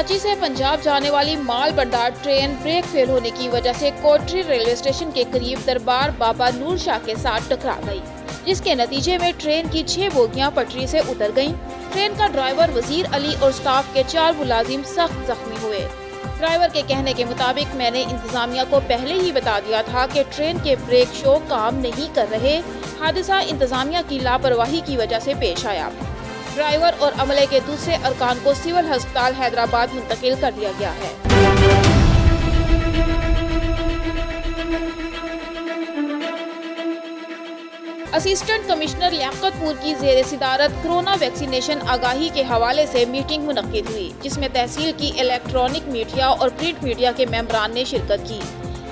कराची से पंजाब जाने वाली माल बरदार ट्रेन ब्रेक फेल होने की वजह से कोटरी रेलवे स्टेशन के करीब दरबार बाबा नूर शाह के साथ टकरा गई, जिसके नतीजे में ट्रेन की 6 बोगियां पटरी से उतर गईं। ट्रेन का ड्राइवर वजीर अली और स्टाफ के 4 मुलाजिम सख्त जख्मी हुए। ड्राइवर के कहने के मुताबिक मैंने इंतजामिया को पहले ही बता दिया था कि ट्रेन के ब्रेक शो काम नहीं कर रहे। हादसा इंतजामिया की लापरवाही की वजह से पेश आया। ड्राइवर और अमले के दूसरे अरकान को सिविल अस्पताल हैदराबाद मुंतकिल कर दिया गया है। असिस्टेंट कमिश्नर लियाकतपुर की ज़ेर सिदारत कोरोना वैक्सीनेशन आगाही के हवाले से मीटिंग मुनक्किद हुई, जिसमें तहसील की इलेक्ट्रॉनिक मीडिया और प्रिंट मीडिया के मेंबरान ने शिरकत की।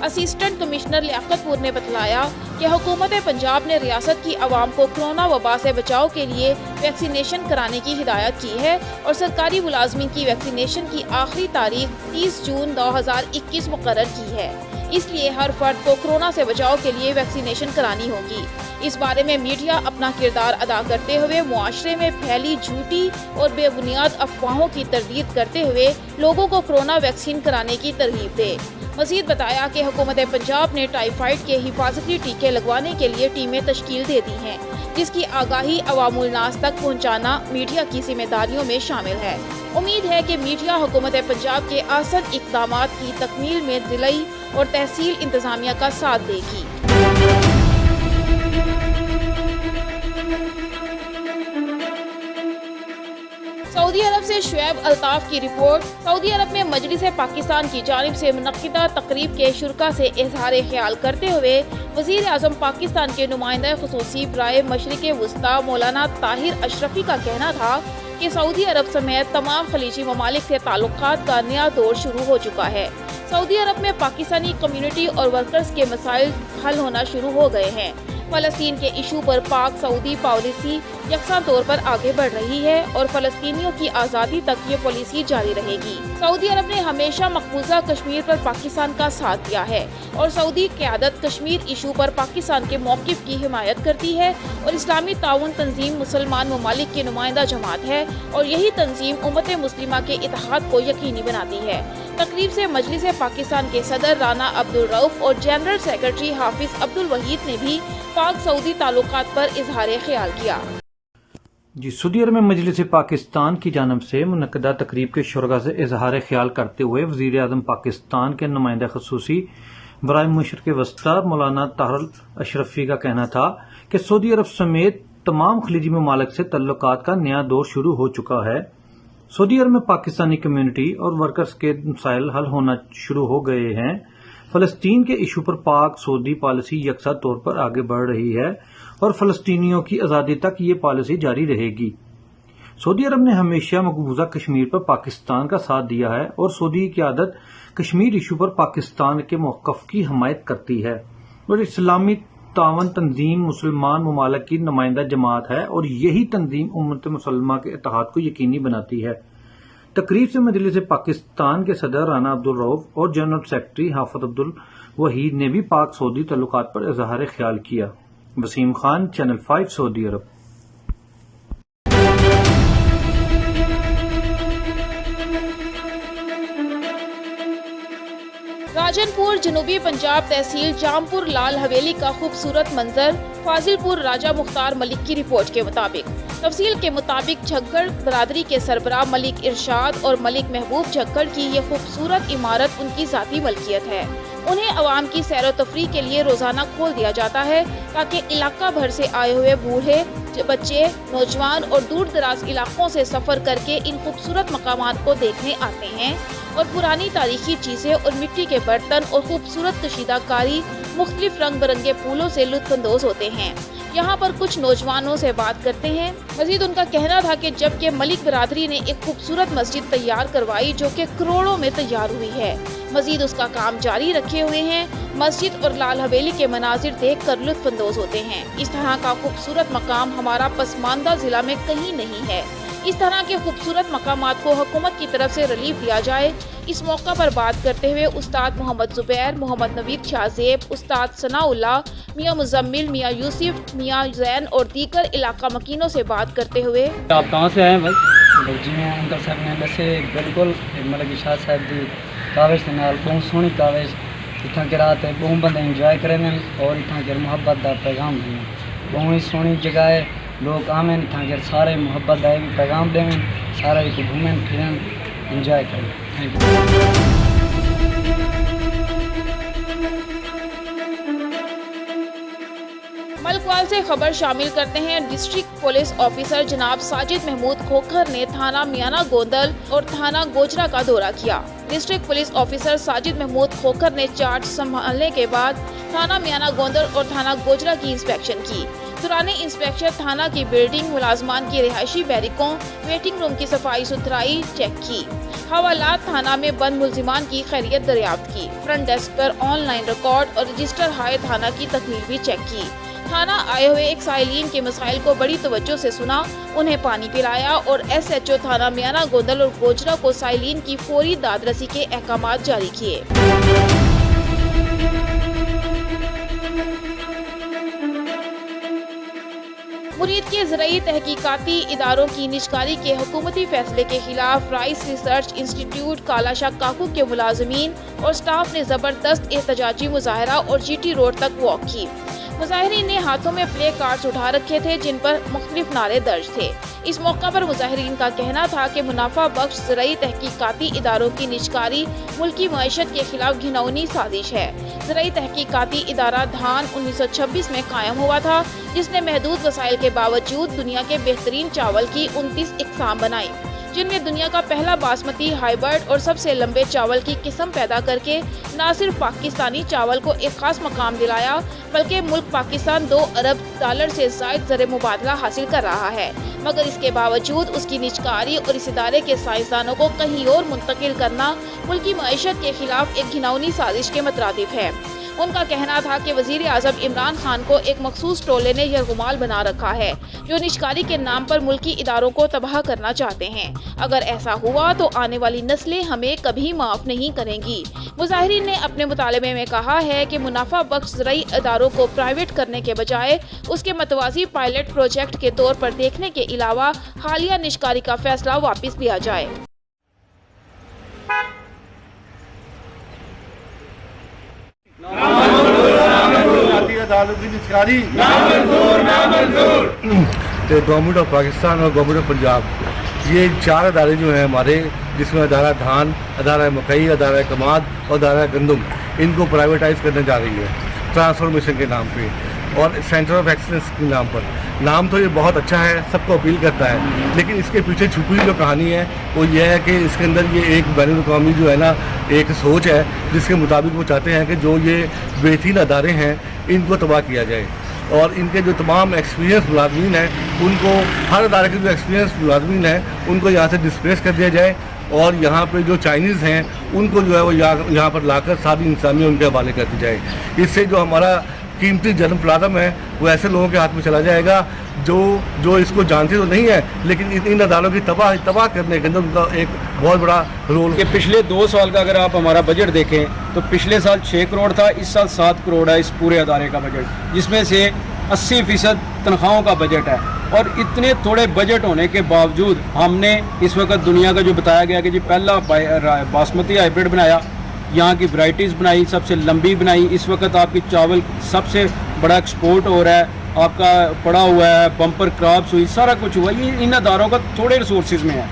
असिस्टेंट कमिश्नर लियाकतपुर ने बतलाया कि हुकूमत पंजाब ने रियासत की आवाम को कोरोना वबा से बचाव के लिए वैक्सीनेशन कराने की हिदायत की है और सरकारी मुलाजमीन की वैक्सीनेशन की आखिरी तारीख 30 जून 2021 मुकर्रर की है। इसलिए हर फर्द को कोरोना से बचाव के लिए वैक्सीनेशन करानी होगी। इस बारे में मीडिया अपना किरदार अदा करते हुए मुआशरे में फैली झूठी और बेबुनियाद अफवाहों की तरदीद करते हुए लोगों को कोरोना वैक्सीन कराने की तरगीब दे। मजीद बताया कि हुकूमत पंजाब ने टाइफाइड के हिफाजती टीके लगवाने के लिए टीमें तश्कील दे दी हैं, जिसकी आगाही अवामुल नास तक पहुँचाना मीडिया की जिम्मेदारियों में शामिल है। उम्मीद है कि मीडिया हुकूमत पंजाब के आसन इक़दामात की तकमील में ज़िलाई और तहसील इंतजामिया का साथ देगी। सऊदी अरब से शुएब अल्ताफ की रिपोर्ट। सऊदी अरब में मजलिस पाकिस्तान की जानिब से मुनक्किदा तकरीब के शुरका से इजहार ख्याल करते हुए वज़ीर आज़म पाकिस्तान के नुमाइंदा खुसूसी बराए मशरिक़ वुस्ता मौलाना ताहिर अशरफी का कहना था कि सऊदी अरब समेत तमाम खलीजी ममालिक से ताल्लुकात का नया दौर शुरू हो चुका है। सऊदी अरब में पाकिस्तानी कम्युनिटी और वर्कर्स के मसाइल हल होना शुरू हो गए हैं। फ़लस्तीन के इशू पर पाक सऊदी पॉलिसी यकसा तौर पर आगे बढ़ रही है और फ़लस्तीनियों की आज़ादी तक ये पॉलिसी जारी रहेगी। सऊदी अरब ने हमेशा मकबूजा कश्मीर पर पाकिस्तान का साथ दिया है और सऊदी क़यादत कश्मीर इशू पर पाकिस्तान के मौक़िफ़ की हिमायत करती है और इस्लामी ताउन तंजीम मुसलमान ममालिक की नुमाइंदा जमात है और यही तंजीम उम्मत मुस्लिमा के इत्तेहाद को यकीनी बनाती है। तकरीब से मजलिस पाकिस्तान के सदर राना अब्दुल रऊफ और जनरल सेक्रेटरी हाफिज अब्दुल वहीद ने भी पाक सऊदी ताल्लुकात पर इजहार ख्याल किया। सऊदी अरब में मजलिस पाकिस्तान की जानब से मुनक्किदा तकरीब के शुरका से इजहार ख्याल करते हुए वज़ीर आज़म पाकिस्तान के नुमाइंदा खुसूसी बराए मशरिक़ वस्ता मौलाना ताहिर अशरफी का कहना था कि सऊदी अरब समेत तमाम खलीजी ममालिक से तल्लुकात का नया दौर शुरू हो चुका है। सऊदी अरब में पाकिस्तानी कम्युनिटी और वर्कर्स के मसाइल हल होना शुरू हो गए हैं। फ़लस्तीन के इशू पर पाक सऊदी पॉलिसी यकसा तौर पर आगे बढ़ रही है और फ़लस्तीनियों की आज़ादी तक ये पॉलिसी जारी रहेगी। सऊदी अरब ने हमेशा मकबूजा कश्मीर पर पाकिस्तान का साथ दिया है और सऊदी क़यादत कश्मीर इशू पर पाकिस्तान के मौक़िफ़ की हिमायत करती है और इस्लामी तावन तंजीम मुसलमान ममालिक की नुमाइंदा जमात है और यही तंजीम उम्मत मुसलमा के इत्तेहाद को यकीनी बनाती है। तकरीब से मजलिस पाकिस्तान के सदर राना अब्दुल रऊफ और जनरल सेक्रेटरी हाफिज अब्दुल वहीद ने भी पाक सऊदी तल्लुकात पर इजहार ख्याल किया। वसीम खान, चैनल 5 सऊदी अरब। राजनपुर जनूबी पंजाब तहसील जामपुर लाल हवेली का खूबसूरत मंजर। फाजिलपुर राजा मुख्तार मलिक की रिपोर्ट के मुताबिक तफसील के मुताबिक झक्कड़ बरादरी के सरबराह मलिक इरशाद और मलिक महबूब झक्कड़ की ये खूबसूरत इमारत उनकी ज़ाती मलकियत है। उन्हें अवाम की सैर व तफरी के लिए रोजाना खोल दिया जाता है ताकि इलाका भर से आए हुए बूढ़े, बच्चे, नौजवान और दूर दराज इलाकों से सफर करके इन खूबसूरत मकामात को देखने आते हैं और पुरानी तारीखी चीजें और मिट्टी के बर्तन और खूबसूरत कशीदाकारी मुख्तलिफ रंग बिरंगे फूलों से लुत्फानंदोज होते हैं। यहाँ पर कुछ नौजवानों से बात करते हैं। मजीद उनका कहना था कि जबकि मलिक बरादरी ने एक खूबसूरत मस्जिद तैयार करवाई जो कि करोड़ों में तैयार हुई है, मजीद उसका काम जारी रखे हुए हैं। मस्जिद और लाल हवेली के मनाजिर देख कर लुत्फानंदोज होते हैं। इस तरह का खूबसूरत मकाम हमारा पसमानदा जिला में कहीं नहीं है। इस तरह के खूबसूरत मकामात को हुकूमत की तरफ से रिलीफ दिया जाए। इस मौका पर बात करते हुए उस्ताद मोहम्मद जुबैर, मोहम्मद नवीद शाहजेब, उस्ताद सनाउल्लाह, मियाँ मुजम्मिल, मियाँ यूसुफ, मियाँ जैन और दीगर इलाका मकीनों से बात करते हुए आप कहाँ से आए हैं भाई? जिवें अंकल साहब ने दसे बिल्कुल मतलब कि शाह साहब की काविश के नाल बहुत सोहनी काविश इतना के रात बहुत बंदे इंजॉय करें और इतना के मुहब्बत का पैगाम दें। बहुत ही सोहनी जगह है, लोग आवें इतना के सारे मुहब्बत का भी पैगाम देवें, सारे इतने घूमें फिरें इंजॉय करें। Thank you. मलकवाल से खबर शामिल करते हैं। डिस्ट्रिक्ट पुलिस ऑफिसर जनाब साजिद महमूद खोखर ने थाना मियाना गोंदल और थाना गोजरा का दौरा किया। District police officer Sajid Mahmood Khokhar ने चार्ज संभालने के बाद थाना मियाना गोंदल और थाना गोजरा की इंस्पेक्शन की। दौरान इंस्पेक्शन थाना की बिल्डिंग, मुलाजमान की रिहायशी बैरिकों, वेटिंग रूम की सफाई सुथराई चेक की। हवालात थाना में बंद मुलजिमान की खैरियत दरियाफ्त की। फ्रंट डेस्क पर ऑनलाइन रिकॉर्ड और रजिस्टर हाय थाना की तकमील भी चेक की। थाना आए हुए एक साइलिन के मसाइल को बड़ी तवज्जो से सुना, उन्हें पानी पिलाया और SHO थाना मियाना गोंदल और गोजरा को साइलिन की फौरी दादरसी के अहकामात जारी किए। मुरीद के ज़राई तहकीकाती इदारों की निजकारी के हुकूमती फैसले के खिलाफ राइस रिसर्च इंस्टीट्यूट कालाशाह काकू के मुलाजमीन और स्टाफ ने ज़बरदस्त एहतजाजी मुजाहरा और GT रोड तक वॉक की। मुजाहिरीन ने हाथों में प्ले कार्ड्स उठा रखे थे जिन पर मुख्तलिफ नारे दर्ज थे। इस मौका पर मुजाहिरीन का कहना था कि मुनाफा बख्श ज़राई तहकीकाती इदारों की निजकारी मुल्की मईशत के खिलाफ घिनौनी साजिश है। ज़राई तहकीकाती इदारा धान 1926 में कायम हुआ था, जिसने महदूद वसाइल के बावजूद दुनिया के बेहतरीन चावल की 29 इकसाम बनाई, जिनमें दुनिया का पहला बासमती हाइब्रिड और सबसे लंबे चावल की किस्म पैदा करके न सिर्फ पाकिस्तानी चावल को एक खास मकाम दिलाया, बल्कि मुल्क पाकिस्तान $2 अरब से ज़ायद ज़र मुबादला हासिल कर रहा है। मगर इसके बावजूद उसकी निजकारी और इस इदारे के साइंसदानों को कहीं और मुंतकिल करना मुल्की मईशत के खिलाफ एक घिनौनी साजिश के मुतरादिफ है। उनका कहना था कि वज़ीर आज़म इमरान खान को एक मखसूस टोले ने यरगुमाल बना रखा है, जो निजकारी के नाम पर मुल्की इदारों को तबाह करना चाहते हैं। अगर ऐसा हुआ तो आने वाली नस्लें हमें कभी माफ़ नहीं करेंगी। मुजाहिरीन ने अपने मुतालबे में कहा है कि मुनाफा बख्श ज़राई इदारों को प्राइवेट करने के बजाय उसके मतवाज़ी पायलट प्रोजेक्ट के तौर पर देखने के अलावा हालिया निजकारी का फैसला वापस लिया जाए। गवर्नमेंट ऑफ पाकिस्तान और गवर्नमेंट ऑफ पंजाब, ये 4 अदारे जो हैं हमारे, जिसमें अदारा धान, अदारा मकई, अदारा कमाद और अदारा गंदम, इनको प्राइवेटाइज करने जा रही है ट्रांसफॉर्मेशन के नाम पे और सेंटर ऑफ एक्सीलेंस के नाम पर। नाम तो ये बहुत अच्छा है, सबको अपील करता है, लेकिन इसके पीछे छुपी हुई जो कहानी है वो ये है कि इसके अंदर ये एक बैनुल-अक़वामी जो है ना एक सोच है, जिसके मुताबिक वो चाहते हैं कि जो ये बेहतरीन अदारे हैं इनको तबाह किया जाए और इनके जो तमाम एक्सपीरियंस मुलाजमीन हैं उनको, हर अदारे के जो एक्सपीरियंस मुलाजमीन हैं उनको यहाँ से डिस्प्लेस कर दिया जाए और यहाँ पे जो चाइनीज़ हैं उनको जो है वो यहाँ पर लाकर सारी इंसानियत उनके हवाले कर दी जाए। इससे जो हमारा कीमती जन्म प्लादम है वो ऐसे लोगों के हाथ में चला जाएगा जो इसको जानते तो नहीं है, लेकिन इन अदालों की तबाह करने के अंदर उनका एक बहुत बड़ा रोल। कि पिछले 2 साल का अगर आप हमारा बजट देखें तो पिछले साल 6 करोड़ था, इस साल 7 करोड़ है इस पूरे अदारे का बजट, जिसमें से 80% तनख्वाहों का बजट है। और इतने थोड़े बजट होने के बावजूद हमने इस वक्त दुनिया का जो बताया गया कि जी पहला बासमती हाइब्रिड बनाया, यहाँ की वैरायटीज़ बनाई, सबसे लंबी बनाई। इस वक्त आपकी चावल सबसे बड़ा एक्सपोर्ट हो रहा है, आपका पड़ा हुआ है, बम्पर क्रॉप्स हुई, सारा कुछ हुआ। ये इन अदारों का थोड़े रिसोर्सेज में है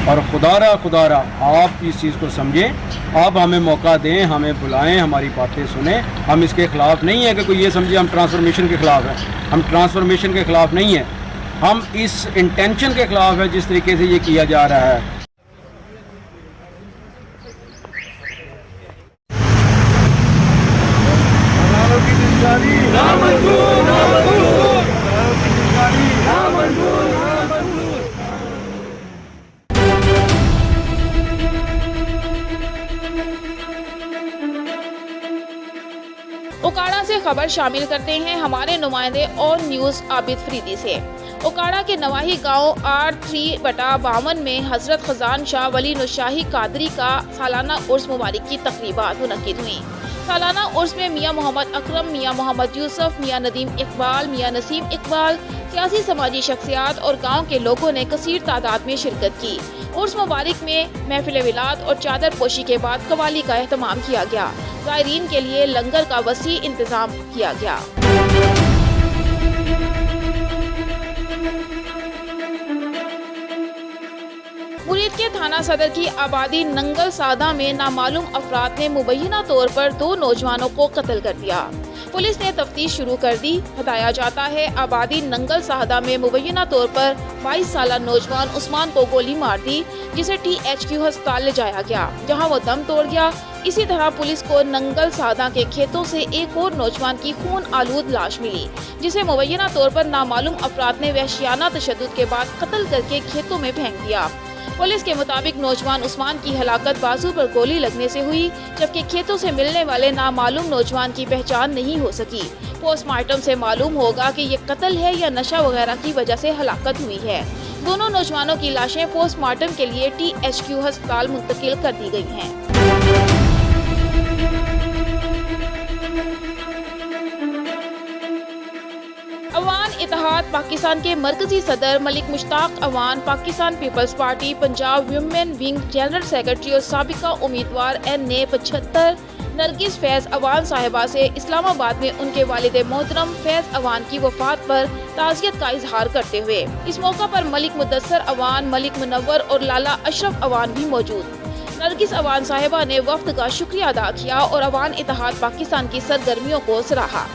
और खुदारा आप इस चीज़ को समझें, आप हमें मौका दें, हमें बुलाएं, हमारी बातें सुने। हम इसके ख़िलाफ़ नहीं है कि कोई ये समझे हम ट्रांसफॉर्मेशन के ख़िलाफ़ हैं, हम ट्रांसफॉर्मेशन के ख़िलाफ़ नहीं है, हम इस इंटेंशन के ख़िलाफ़ है जिस तरीके से ये किया जा रहा है। ओकाड़ा से खबर शामिल करते हैं हमारे नुमाइंदे और न्यूज़ आबिद फरीदी से। ओकाड़ा के नवाही गांव R3/52 में हज़रत ख़ज़ान शाह वली नुशाही कादरी का सालाना उर्स मुबारक की तकरीबात मुनक्किद हुई। सालाना उर्स में मियाँ मोहम्मद अकरम, मियाँ मोहम्मद यूसुफ, मियाँ नदीम इकबाल, मियाँ नसीम इकबाल, सियासी समाजी शख्सियात और गांव के लोगों ने कसीर तादाद में शिरकत की। उर्स मुबारक में महफिल विलाद और चादर पोशी के बाद कवाली का एहतमाम किया गया। ज़ायरीन के लिए लंगर का वसी इंतजाम किया गया। मुरीद के थाना सदर की आबादी नंगल सादा में नामालूम अफराद ने मुबैना तौर पर 2 नौजवानों को कत्ल कर दिया। पुलिस ने तफ्तीश शुरू कर दी। बताया जाता है आबादी नंगल सादा में मुबैना तौर पर 22 साला नौजवान उस्मान को गोली मार दी, जिसे THQ अस्पताल ले जाया गया, जहां वो दम तोड़ गया। इसी तरह पुलिस को नंगल सादा के खेतों से एक और नौजवान की खून आलूद लाश मिली, जिसे मुबैना तौर पर नामालूम अफराद ने वहशियाना तशद्दुद के बाद कत्ल करके खेतों में फेंक दिया। पुलिस के मुताबिक नौजवान उस्मान की हलाकत बाजू पर गोली लगने से हुई, जबकि खेतों से मिलने वाले नामालूम नौजवान की पहचान नहीं हो सकी। पोस्टमार्टम से मालूम होगा कि ये कत्ल है या नशा वगैरह की वजह से हलाकत हुई है। दोनों नौजवानों की लाशें पोस्टमार्टम के लिए THQ अस्पताल मुंतकिल कर दी गई हैं। अवान इत्तेहाद पाकिस्तान के मरकजी सदर Malik Mushtaq Awan, Pakistan peoples party Punjab women wing general secretary और साबिका उम्मीदवार NA 75 नरगिस फैज अवान साहिबा से इस्लामाबाद में उनके वालिद मोहतरम फैज अवान की वफात पर ताज़ियत का इजहार करते हुए इस मौका पर मलिक मुदस्सर अवान, मलिक मुनव्वर और लाला अशरफ अवान भी मौजूद। नरगिस अवान साहिबा ने वफ्द का शुक्रिया अदा किया और अवान इत्तेहाद पाकिस्तान की सरगर्मियों को सराहा।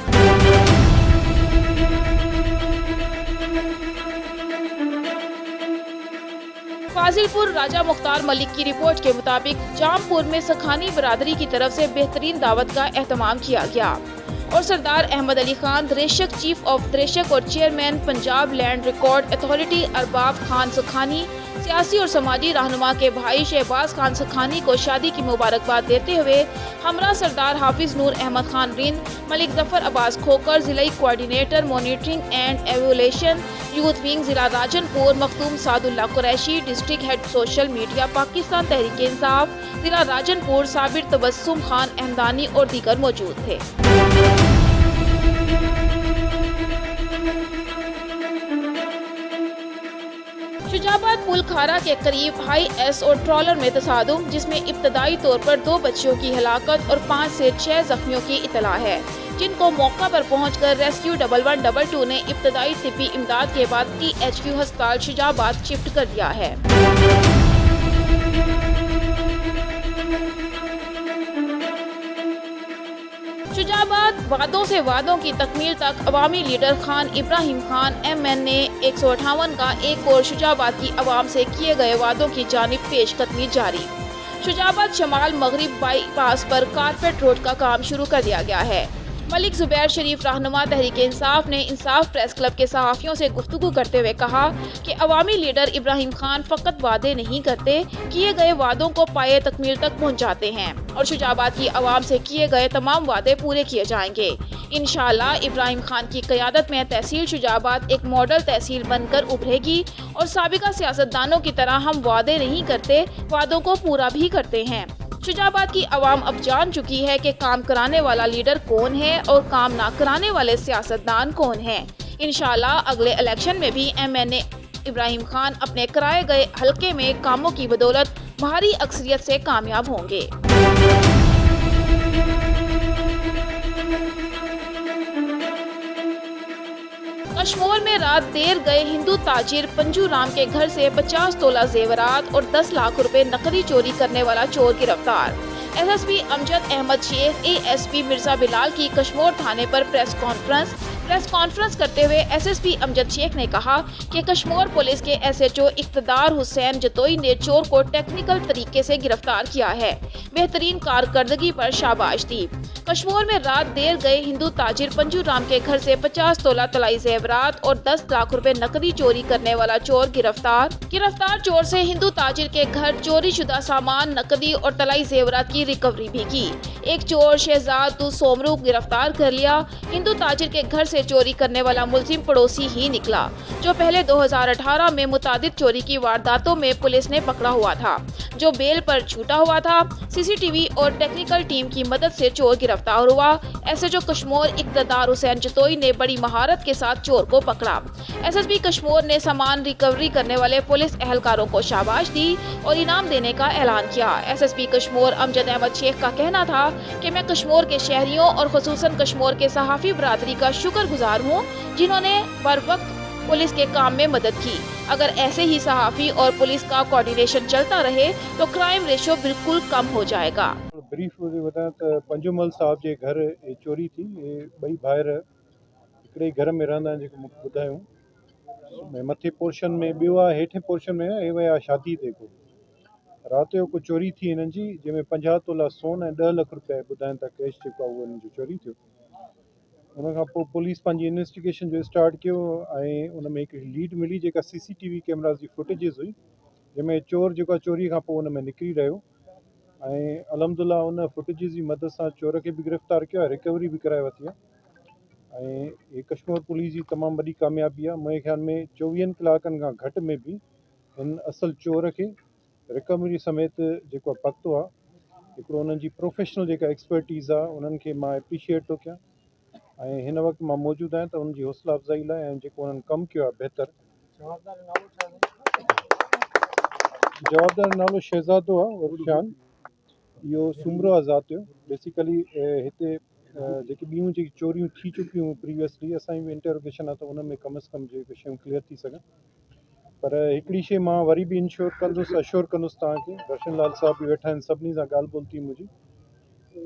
फाजिलपुर राजा मुख्तार मलिक की रिपोर्ट के मुताबिक जामपुर में सखानी बरादरी की तरफ से बेहतरीन दावत का एहतमाम किया गया और सरदार अहमद अली खान द्रेशक, चीफ ऑफ द्रेशक और chairman Punjab land record authority Arbab Khan Sakhani, सियासी और समाजी रहनुमा के भाई शहबाज खान सखानी को शादी की मुबारकबाद देते हुए हमरा सरदार हाफिज नूर अहमद खान रिंद, मलिक जफर अब्बास खोकर, जिला coordinator monitoring and evaluation youth wing जिला Rajanpur, Makhdoom Sadullah Qureshi, district head social media Pakistan Tehreek Insaf जिला राजनपुर, साबिर तबस्सुम खान अहमदानी और दीगर मौजूद थे। शुजाबाद पुल खारा के करीब हाई एस और ट्रॉलर में तसादुम, जिसमें इब्तदाई तौर पर 2 बच्चियों की हलाकत और 5 से 6 जख्मियों की इतला है, जिनको मौका पर पहुंचकर रेस्क्यू 1122 ने इब्तदाई तिब्बी इमदाद के बाद THQ अस्पताल शुजाबाद शिफ्ट कर दिया है। शुजाबाद वादों से वादों की तकमील तक अवामी लीडर खान इब्राहिम खान MNA 158 का एक और शुजाबाद की अवाम से किए गए वादों की जानिब पेशकदमी जारी। शुजाबाद शमाल मगरिब बाईपास पर कारपेट रोड का काम शुरू कर दिया गया है। मलिक जुबैर शरीफ रहनुमा तहरीक इंसाफ ने इंसाफ प्रेस क्लब के सहाफ़ियों से गुफ्तगू करते हुए कहा कि अवामी लीडर इब्राहिम खान फ़कत वादे नहीं करते, किए गए वादों को पाए तकमील तक पहुंचाते हैं और शुजाबाद की आवाम से किए गए तमाम वादे पूरे किए जाएंगे। इंशाअल्लाह इब्राहिम खान की क़यादत में तहसील शुजाबाद एक मॉडल तहसील बनकर उभरेगी और साबिका सियासतदानों की तरह हम वादे नहीं करते, वादों को पूरा भी करते हैं। शुजाबाद की आवाम अब जान चुकी है कि काम कराने वाला लीडर कौन है और काम ना कराने वाले सियासतदान कौन हैं। इंशाअल्लाह अगले इलेक्शन में भी MNA इब्राहिम खान अपने कराए गए हलके में कामों की बदौलत भारी अक्सरियत से कामयाब होंगे। कश्मोर में रात देर गए हिंदू ताजिर पंजू राम के घर से 50 तोला जेवरात और 10 लाख रुपए नकदी चोरी करने वाला चोर गिरफ्तार। SSP अमजद अहमद शेख ASP मिर्जा बिलाल की कश्मोर थाने पर प्रेस कॉन्फ्रेंस करते हुए SSP अमजद शेख ने कहा कि कश्मोर पुलिस के SHO इक़्तिदार हुसैन जतोई ने चोर को टेक्निकल तरीके से गिरफ्तार किया है, बेहतरीन कारकर्दगी पर शाबाश दी। कश्मोर में रात देर गए हिंदू ताजिर पंजू राम के घर से 50 तोला तलाई जेवरात और 10 लाख रुपए नकदी चोरी करने वाला चोर गिरफ्तार चोर से हिंदू ताजिर के घर चोरी शुदा सामान, नकदी और तलाई जेवरात की रिकवरी भी की। एक चोर शहजाद सोमरू गिरफ्तार कर लिया। हिंदू ताजिर के घर से से चोरी करने वाला मुलजिम पड़ोसी ही निकला, जो पहले 2018 में मुतादिद चोरी की वारदातों में पुलिस ने पकड़ा हुआ था, जो बेल पर छूटा हुआ था। सीसीटीवी और टेक्निकल टीम की मदद से चोर गिरफ्तार हुआ। एसएचओ कश्मोर इक़्तिदार हुसैन जतोई ने बड़ी महारत के साथ चोर को पकड़ा। एसएसपी कश्मोर ने सामान रिकवरी करने वाले पुलिस एहलकारों को शाबाश दी और इनाम देने का ऐलान किया। एसएसपी कश्मोर अमजद अहमद शेख का कहना था कि मैं कश्मोर के शहरियों और खुसूसन कश्मोर के सहाफ़ी बरादरी का शुक्रगुजार हूँ, जिन्होंने बर वक्त पुलिस के काम में मदद की। अगर ऐसे ही सहाफ़ी और पुलिस का कोऑर्डिनेशन चलता रहे तो क्राइम रेशो बिल्कुल कम हो जाएगा। ब्रीफ बताया तो पंजुमल साहब के घर चोरी थी। ये बई भाइर हिकिड़े घर में रहंदा आहिनि, जेको मूंखे ॿुधायूं। मथे पोर्शन में ॿियो आहे, हेठे पोर्शन में हे विया शादी ते। को राति जो को चोरी थी हिननि जी, जंहिंमें 50 तोला सोन ऐं 10 लाख रुपया ॿुधाइनि था कैश जेको आहे उहो हिननि जो चोरी थियो। उन खां पोइ पुलिस पंहिंजी इन्वेस्टिगेशन जो स्टार्ट कयो ऐं उन में हिकु लीड मिली जेका CCTV कैमरास जी फुटेजिस हुई, जंहिंमें चोर जेको चोरी खां पोइ उन में निकिरी रहियो ऐं अलहमदुल्ला उन फुटेजिस जी मदद सां चोर खे बि गिरफ़्तार कयो आहे, रिकवरी बि कराए वरिती आहे। ऐं हीअ कश्मीर पुलिस जी तमामु वॾी कामयाबी आहे। मुंहिंजे ख़्याल में 24 कलाकनि खां घटि में बि हिन असल चोर खे रिकवरी समेत जेको पकतो आहे। हिकिड़ो उन्हनि जी प्रोफेशनल जेका एक्सपर्टीज़ आहे उन्हनि खे मां एप्रिशिएट थो कयां ऐं हिन वक़्तु मां मौजूदु आहियां त उन्हनि जी हौसला अफ़ज़ाई लाइ ऐं जेको उन्हनि कमु कयो आहे बहितर। जवाबदार नालो शहज़ादो आहे उर्फ़ान, इहो सुमरो आज़ाद जो। बेसिकली हिते जेकी ॿियूं जेकी चोरियूं थी चुकियूं प्रीवियसली, असांजी बि इंटरोगेशन आहे त उन में कम अज़ कम जेके शयूं क्लियर थी सघनि। पर हिकिड़ी शइ मां वरी बि अश्योर कंदुसि तव्हांखे, दर्शन लाल साहब बि वेठा आहिनि, सभिनी सां ॻाल्हि ॿोल थी मुंहिंजी।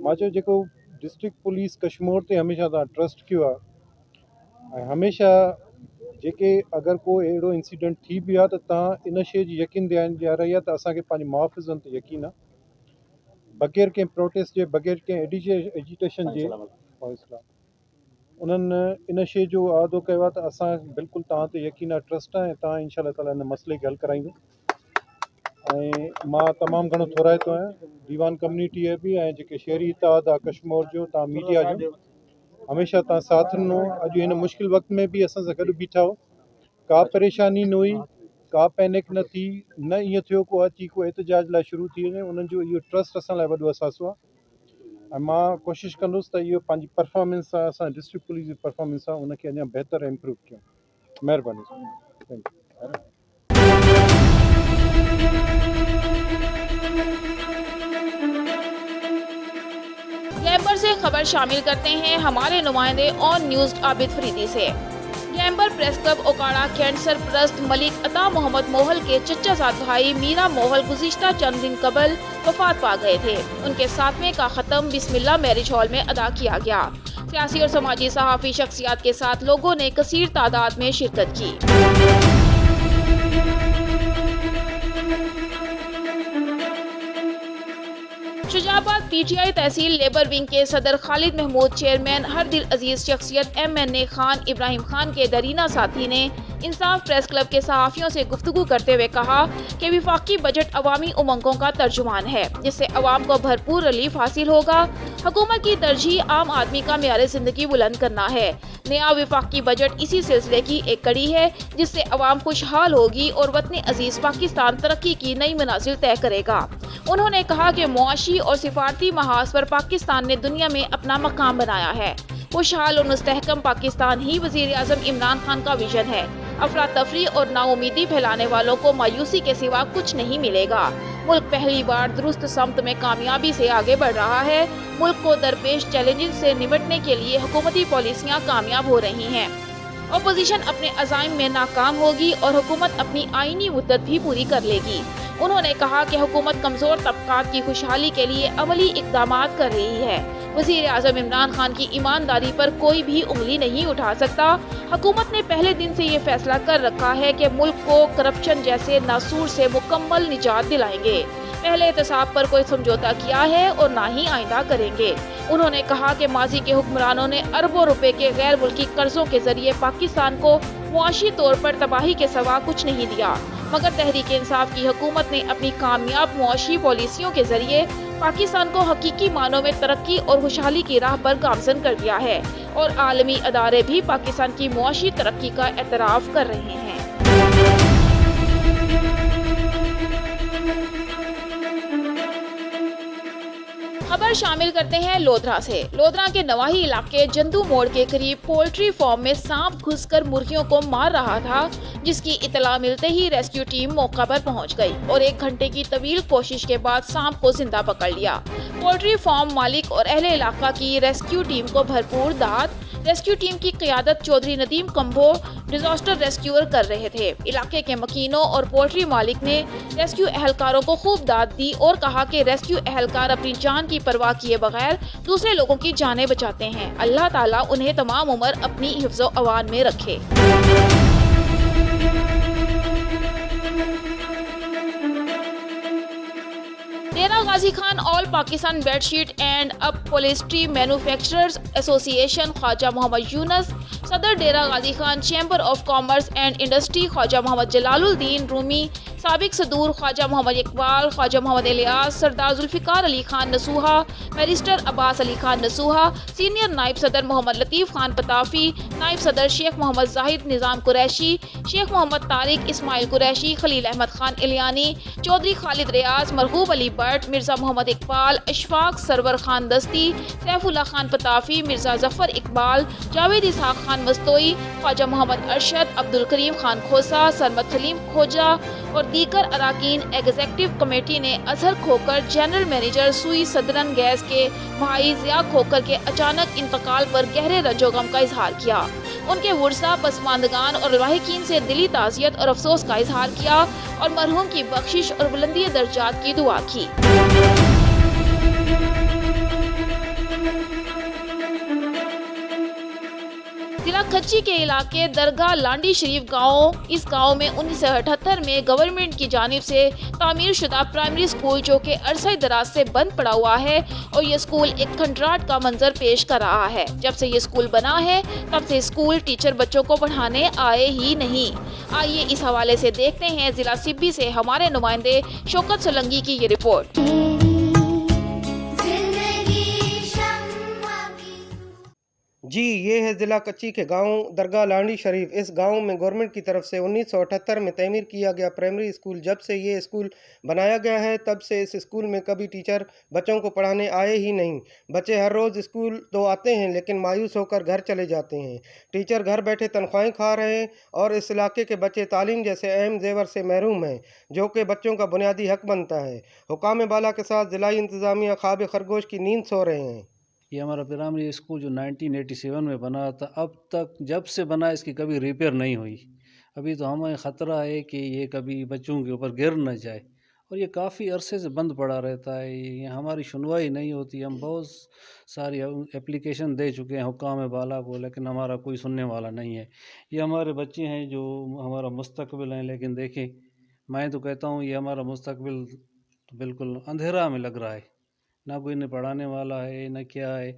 मां चयो जेको डिस्ट्रिक्ट पुलिस कश्मीर ते हमेशह तव्हां ट्रस्ट कयो आहे ऐं हमेशह जेके अगरि को अहिड़ो इंसिडेंट थी बि आहे त तव्हां इन शइ जी यकीन ॾियाराई आहे त असांखे पंहिंजे मुआफ़िज़नि ते यकीन आहे, बग़ैर कंहिं प्रोटेस्ट जे, बग़ैर कंहिं एजिटेशन जे। उन्हनि इन शइ जो वाइदो कयो आहे त असां बिल्कुलु तव्हां ते यकीन आहे, ट्रस्ट आहे ऐं तव्हां इंशाअल्लाह ताला हिन मसइले खे हल कराईंदो। ऐं मां तमामु घणो थोराइतो आहियां दीवान कम्यूनिटी बि ऐं जेके शहरी इतिहाद आहे कश्मीर जो, तव्हां मीडिया जो हमेशह तव्हां साथ ॾिनो। अॼु हिन मुश्किल वक़्त में बि असां सां गॾु बीठा हो, का परेशानी न हुई, का पैनिक न थी, न ईअं थियो को अची को एहतजाज लाइ शुरू थी वञे। उन्हनि जो इहो ट्रस्ट असां लाइ वॾो असासो आहे ऐं मां कोशिशि कंदुसि त इहो पंहिंजी परफॉर्मेंस आहे, असां डिस्ट्रिक्ट पुलिस जी परफॉर्मेंस आहे, उनखे अञा बहितर इम्प्रूव कयूं। महिरबानी। Thank you. गैम्बर से खबर शामिल करते हैं हमारे नुमाइंदे ऑन न्यूज़ आबिद फरीदी से। Gamber press club Okara cantt सरपरस्त मलिक अता मोहम्मद मोहल के चचाजाद भाई मीरा मोहल गुज़िश्ता चंद दिन कबल वफात पा गए थे। उनके 7वें का ख़त्म बिस्मिल्लाह मैरिज हॉल में अदा किया गया। सियासी और समाजी सहाफ़ी शख्सियात के साथ लोगों ने कसीर तादाद में शिरकत की। शुजाबाद PTI तहसील लेबर विंग के सदर खालिद महमूद, चेयरमैन हर दिल अजीज शख्सियत MNA खान इब्राहिम खान के दरीना साथी ने इंसाफ प्रेस क्लब के सहाफ़ियों से गुफ्तगू करते हुए कहा कि विफाकी बजट अवामी उमंगों का तर्जुमान है, जिससे अवाम को भरपूर रिलीफ हासिल होगा। हुकूमत की तरजीह आम आदमी का मेयार ज़िंदगी बुलंद करना है। नया विफाकी बजट इसी सिलसिले की एक कड़ी है, जिससे अवाम खुशहाल होगी और वतन अजीज पाकिस्तान तरक्की की नई मनाजिल तय करेगा। उन्होंने कहा कि मुआशी और सिफारती महाज पर पाकिस्तान ने दुनिया में अपना मकाम बनाया है। खुशहाल और मुस्तहकम पाकिस्तान ही वज़ीर आज़म इमरान खान का विजन है। अफरा तफरी और नाउमीदी फैलाने वालों को मायूसी के सिवा कुछ नहीं मिलेगा। मुल्क पहली बार दुरुस्त समत में कामयाबी से आगे बढ़ रहा है। मुल्क को दरपेश चैलेंजेस से निपटने के लिए हुकूमती पॉलिसियाँ कामयाब हो रही हैं। अपोजिशन अपने अज़ाइम में नाकाम होगी और हुकूमत अपनी आईनी मुद्दत भी पूरी कर लेगी। उन्होंने कहा कि हुकूमत कमज़ोर तबकात की खुशहाली के लिए अमली इक़दामात कर रही है। वज़ीर आज़म इमरान खान की ईमानदारी पर कोई भी उंगली नहीं उठा सकता। हुकूमत ने पहले दिन से ये फैसला कर रखा है कि मुल्क को करप्शन जैसे नासूर से मुकम्मल निजात दिलाएंगे। पहले एहतसाब पर कोई समझौता किया है और ना ही आइंदा करेंगे। उन्होंने कहा कि माजी के हुक्मरानों ने अरबों रुपए के गैर मुल्की कर्जों के जरिए पाकिस्तान को मुआशी तौर पर तबाही के सिवा कुछ नहीं दिया, मगर तहरीक इंसाफ की हुकूमत ने अपनी कामयाब मुआशी पॉलिसियों के जरिए पाकिस्तान को हकीकी मानों में तरक्की और खुशहाली की राह पर गामजन कर दिया है और आलमी अदारे भी पाकिस्तान की मुआशी तरक्की का एतराफ़ कर रहे हैं। खबर शामिल करते हैं लोधरा से। लोधरा के नवाही इलाके जंदू मोड़ के करीब पोल्ट्री फार्म में सांप घुसकर मुर्गियों को मार रहा था, जिसकी इतला मिलते ही रेस्क्यू टीम मौका पर पहुंच गई और 1 घंटे की तवील कोशिश के बाद सांप को जिंदा पकड़ लिया। पोल्ट्री फार्म मालिक और अहले इलाका की रेस्क्यू टीम को भरपूर दाद। रेस्क्यू टीम की क़ियादत चौधरी नदीम कंबो डिजास्टर रेस्क्यूअर कर रहे थे। इलाके के मकीनों और पोल्ट्री मालिक ने रेस्क्यू एहलकारों को खूब दाद दी और कहा कि रेस्क्यू एहलकार अपनी जान की परवाह किए बगैर दूसरे लोगों की जानें बचाते हैं। अल्लाह ताला उन्हें तमाम उम्र अपनी हिफ्ज़ो अवान में रखे। Dera Ghazi Khan all Pakistan bedsheet and upholstery manufacturers association Khawaja Mohammad Younus, सदर Dera Ghazi Khan chamber of commerce and industry Khawaja Mohammad Jalaluddin Rumi, साबिक सदूर ख्वाजा मोहम्मद इकबाल, ख्वाजा मोहम्मद इलियास, सरदार जुल्फिकार अली खान नसूहा, बैरिस्टर अब्बास अली खान नसूहा, सीनियर नायब सदर मोहम्मद लतीफ़ खान पताफी, नायब सदर शेख मोहम्मद जाहिद निज़ाम कुरैशी, शेख मोहम्मद तारिक इस्माइल कुरैशी, खलील अहमद खान इलियानी, चौधरी खालिद रियाज, मरगूब अली भट्ट, मिर्ज़ा मोहम्मद इकबाल, अशफाक सरवर खान दस्ती, सैफुल्लाह खान पताफी, मिर्ज़ा जफ़र इकबाल, जावेद इसहाक खान मस्तोई, ख्वाजा मोहम्मद अरशद, अब्दुल करीम खान खोसा, सरमद सलीम खोजा और दीगर अराकीन एग्जीक्यूटिव कमेटी ने अजहर खोकर जनरल मैनेजर सुई सदरन गैस के भाई ज़िया खोकर के अचानक इंतकाल पर गहरे रंजोगम का इजहार किया। उनके वर्सा पसमानदगान और लाहिकीन से दिली ताज़ियत और अफसोस का इजहार किया और मरहूम की बख्शिश और बुलंदी दर्जात की दुआ की। जिला खच्ची के इलाके दरगाह लांडी शरीफ गांव, इस गांव में 1978 में गवर्नमेंट की जानिब से तामीर शुदा प्राइमरी स्कूल जो कि अरसा दराज से बंद पड़ा हुआ है और ये स्कूल एक खंडराट का मंजर पेश कर रहा है। जब से ये स्कूल बना है तब से स्कूल टीचर बच्चों को पढ़ाने आए ही नहीं। आइए इस हवाले से देखते हैं जिला सिब्बी से हमारे नुमाइंदे शौकत सोलंकी की ये रिपोर्ट। जी, ये है ज़िला कच्ची के गांव दरगाह लांडी शरीफ। इस गांव में गवर्नमेंट की तरफ से 1978 में तमीर किया गया प्राइमरी स्कूल। जब से ये स्कूल बनाया गया है तब से इस स्कूल में कभी टीचर बच्चों को पढ़ाने आए ही नहीं। बच्चे हर रोज़ स्कूल तो आते हैं लेकिन मायूस होकर घर चले जाते हैं। टीचर घर बैठे तनख्वाहें खा रहे हैं और इस इलाके के बच्चे तालीम जैसे अहम जेवर से महरूम हैं जो कि बच्चों का बुनियादी हक बनता है। हुकाम बाला के साथ ज़िलाई इंतज़ामिया ख्वाब खरगोश की नींद सो रहे हैं। ये हमारा प्राइमरी स्कूल जो 1987 में बना था, अब तक जब से बना इसकी कभी रिपेयर नहीं हुई। अभी तो हमें ख़तरा है कि ये कभी बच्चों के ऊपर गिर न जाए और ये काफ़ी अरसे से बंद पड़ा रहता है। ये हमारी सुनवाई नहीं होती। हम बहुत सारी एप्लीकेशन दे चुके हैं हुकाम बाला को, लेकिन हमारा कोई सुनने वाला नहीं है। ये हमारे बच्चे हैं जो हमारा मुस्तकबिल हैं, लेकिन देखें, मैं तो कहता हूँ ये हमारा मुस्तकबिल तो बिल्कुल अंधेरा में लग रहा है। ना कोई इन्हें पढ़ाने वाला है ना क्या है।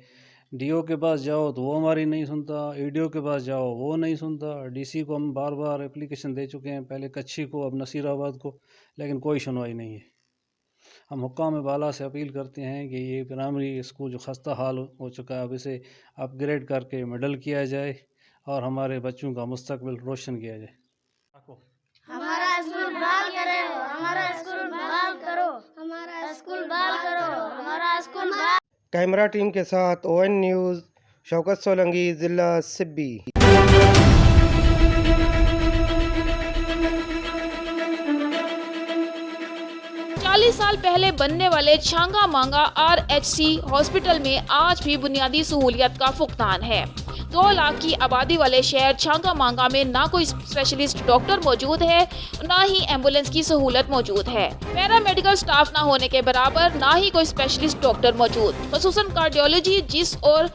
डीओ के पास जाओ तो वो हमारी नहीं सुनता, ईडीओ के पास जाओ वो नहीं सुनता, डीसी को हम बार बार एप्लीकेशन दे चुके हैं, पहले कच्ची को अब नसीराबाद को, लेकिन कोई सुनवाई नहीं है। हम हुक्काम बाला से अपील करते हैं कि ये प्राइमरी स्कूल जो खस्ता हाल हो चुका है अब इसे अपग्रेड करके मॉडल किया जाए और हमारे बच्चों का मुस्तकबिल रोशन किया जाए। हमारा स्कूल बहाल करो, हमारा स्कूल बहाल करो, हमारा स्कूल बहाल करो, हमारा स्कूल बहाल। कैमरा टीम के साथ ON न्यूज़ शौकत सोलंकी, ज़िला सिब्बी। 40 साल पहले बनने वाले छांगा मांगा RHC हॉस्पिटल में आज भी बुनियादी सहूलियत का फुकदान है। 2 लाख की आबादी वाले शहर छांगा मांगा में ना कोई स्पेशलिस्ट डॉक्टर मौजूद है, ना ही एम्बुलेंस की सहूलत मौजूद है। पैरामेडिकल स्टाफ ना होने के बराबर ना ही कोई स्पेशलिस्ट डॉक्टर मौजूद। खुसूसन कार्डियोलॉजी जिस और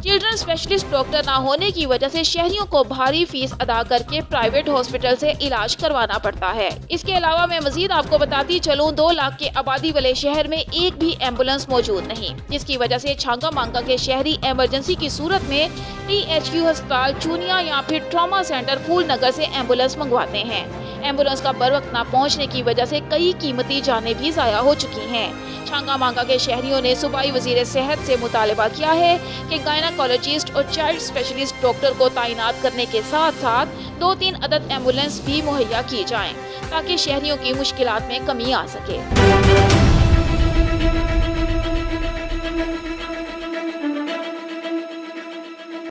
चिल्ड्रन स्पेशलिस्ट डॉक्टर ना होने की वजह से शहरियों को भारी फीस अदा करके प्राइवेट हॉस्पिटल से इलाज करवाना पड़ता है। इसके अलावा मैं मजीद आपको बताती चलूं, 2 लाख के आबादी वाले शहर में एक भी एम्बुलेंस मौजूद नहीं, जिसकी वजह से छांगा मांगा के शहरी इमरजेंसी की सूरत में THQ अस्पताल चूनिया या फिर ट्रॉमा सेंटर फूल नगर से एम्बुलेंस मंगवाते हैं। एम्बुलेंस का बर वक्त न पहुंचने की वजह से कई कीमती जानें भी ज़ाया हो चुकी हैं। छांगा मांगा के शहरियों ने सूबाई वजीर सेहत से मुतालबा किया है कि गायनाकोलॉजिस्ट और चाइल्ड स्पेशलिस्ट डॉक्टर को तैनात करने के साथ साथ 2-3 अदद एम्बुलेंस भी मुहैया की जाएं ताकि शहरियों की मुश्किलात में कमी आ सके।